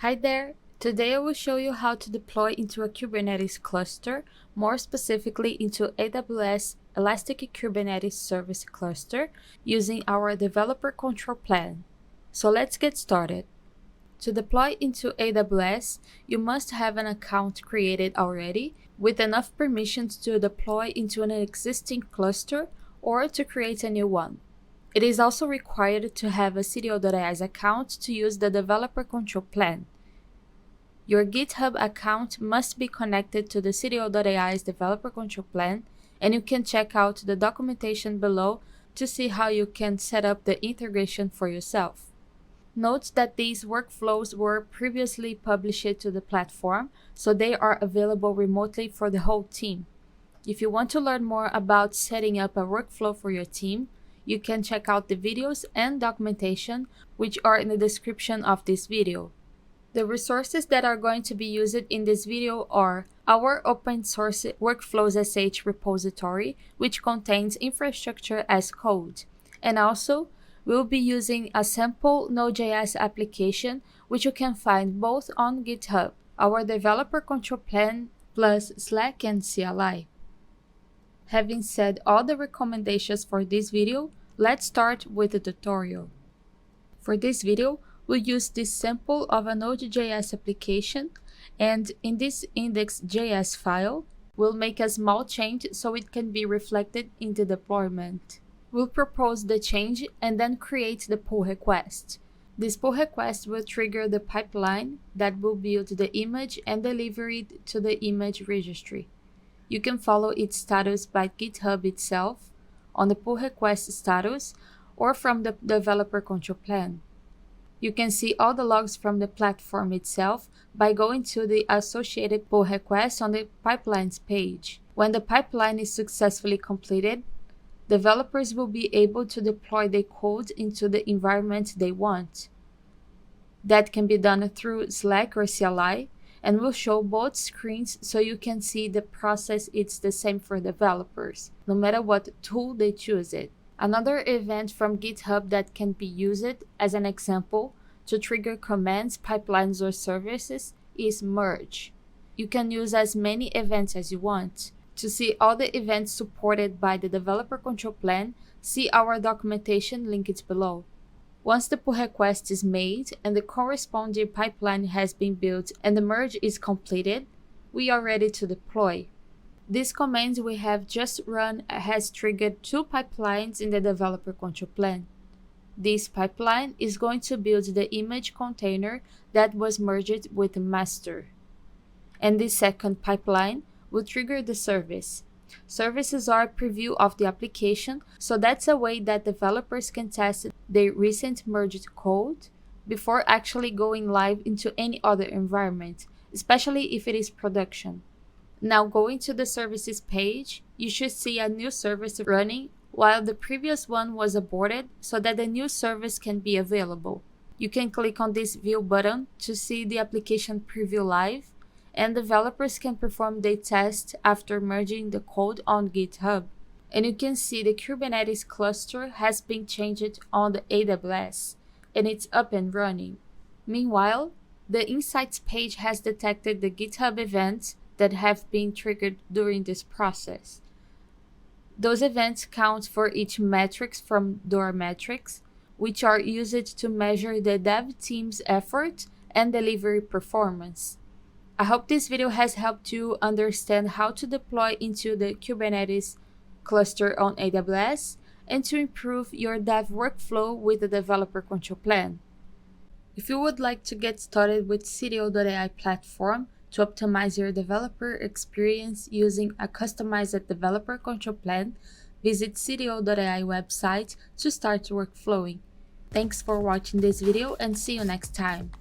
Hi there! Today I will show you how to deploy into a Kubernetes cluster, more specifically into AWS Elastic Kubernetes Service Cluster using our Developer Control Plane. So let's get started. To deploy into AWS, you must have an account created already with enough permissions to deploy into an existing cluster or to create a new one. It is also required to have a CTO.ai's account to use the Developer Control Plane. Your GitHub account must be connected to the CTO.ai's Developer Control Plane, and you can check out the documentation below to see how you can set up the integration for yourself. Note that these workflows were previously published to the platform, so they are available remotely for the whole team. If you want to learn more about setting up a workflow for your team, you can check out the videos and documentation which are in the description of this video. The resources that are going to be used in this video are our open source Workflows.sh repository, which contains infrastructure as code, and also we'll be using a sample Node.js application which you can find both on GitHub, our Developer Control Plane, plus Slack and CLI. Having said all the recommendations for this video, let's start with the tutorial. For this video, we'll use this sample of a Node.js application, and in this index.js file, we'll make a small change so it can be reflected in the deployment. We'll propose the change and then create the pull request. This pull request will trigger the pipeline that will build the image and deliver it to the image registry. You can follow its status by GitHub itself, on the pull request status, or from the Developer Control Plane. You can see all the logs from the platform itself by going to the associated pull request on the pipelines page. When the pipeline is successfully completed, developers will be able to deploy their code into the environment they want. That can be done through Slack or CLI, and will show both screens so you can see the process. It's the same for developers, no matter what tool they choose it. Another event from GitHub that can be used as an example to trigger commands, pipelines, or services is merge. You can use as many events as you want. To see all the events supported by the Developer Control Plane, see our documentation linked below. Once the pull request is made and the corresponding pipeline has been built and the merge is completed, we are ready to deploy. This command we have just run has triggered 2 pipelines in the Developer Control Plane. This pipeline is going to build the image container that was merged with the master. And the second pipeline will trigger the service. Services are a preview of the application, so that's a way that developers can test their recent merged code before actually going live into any other environment, especially if it is production. Now going to the services page, you should see a new service running while the previous one was aborted so that the new service can be available. You can click on this view button to see the application preview live, and developers can perform their test after merging the code on GitHub. And you can see the Kubernetes cluster has been changed on the AWS, and it's up and running. Meanwhile, the Insights page has detected the GitHub events that have been triggered during this process. Those events count for each metrics from DOOR metrics, which are used to measure the dev team's effort and delivery performance. I hope this video has helped you understand how to deploy into the Kubernetes cluster on AWS and to improve your dev workflow with the Developer Control Plane. If you would like to get started with CTO.ai platform to optimize your developer experience using a customized Developer Control Plane, visit CTO.ai website to start workflowing. Thanks for watching this video and see you next time.